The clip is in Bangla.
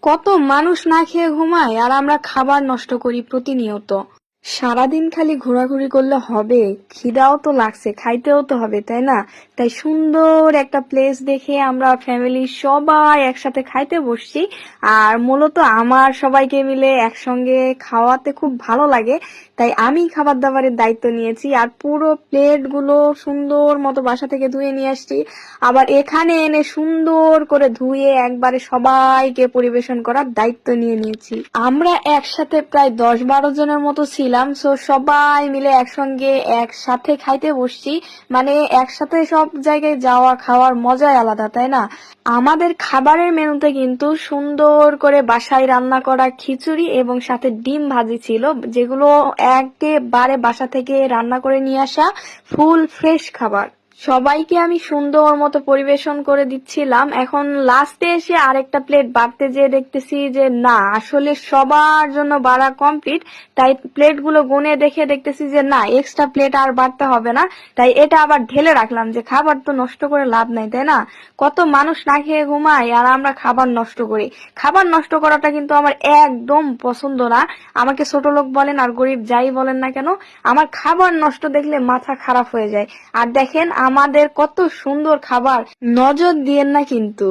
কত মানুষ না খেয়ে ঘুমায় আর আমরা খাবার নষ্ট করি প্রতিনিয়ত। সারাদিন খালি ঘোরাঘুরি করলে হবে? খিদাও তো লাগছে, খাইতেও তো হবে, তাই না? তাই সুন্দর একটা প্লেস দেখে আমরা ফ্যামিলির সবাই একসাথে খাইতে বসছি। আর মূলত আমার সবাইকে মিলে একসঙ্গে খাওয়াতে খুব ভালো লাগে, তাই আমি খাবার দাবারের দায়িত্ব নিয়েছি আর পুরো প্লেট গুলো সুন্দর মতো বাসা থেকে ধুয়ে নিয়ে আসছি। আবার এখানে এনে সুন্দর করে ধুয়ে একবারে সবাইকে পরিবেশন করার দায়িত্ব নিয়ে নিয়েছি। আমরা একসাথে প্রায় 10-12 জনের মতো ছিলাম, সো সবাই মিলে একসঙ্গে একসাথে খাইতে বসছি। মানে একসাথে সব জায়গায় যাওয়া খাওয়ার মজাই আলাদা, তাই না? আমাদের খাবারের মেনুতে কিন্তু সুন্দর করে বাসায় রান্না করা খিচুড়ি এবং সাথে ডিম ভাজি ছিল, যেগুলো একেবারে বাসা থেকে রান্না করে নিয়ে আসা ফুল ফ্রেশ খাবার। সবাইকে আমি সুন্দর মতো পরিবেশন করে দিচ্ছিলাম। এখন লাস্টে এসে আরেকটা প্লেট বাড়তে যেয়ে দেখতেছি যে না, আসলে সবার জন্য বাড়া কমপ্লিট। তাই প্লেট গুলো গুনে দেখে দেখতেছি যে না, এক্সট্রা প্লেট আর বাড়তে হবে না। তাই এটা আবার ঢেলে রাখলাম, যে খাবার তো নষ্ট করে লাভ নাই, তাই না? কত মানুষ না খেয়ে ঘুমায় আর আমরা খাবার নষ্ট করি। খাবার নষ্ট করাটা কিন্তু আমার একদম পছন্দ না। আমাকে ছোট লোক বলেন আর গরিব যাই বলেন না কেন, আমার খাবার নষ্ট দেখলে মাথা খারাপ হয়ে যায়। আর দেখেন আমাদের কত সুন্দর খাবার, নজর দিয়েন না কিন্তু।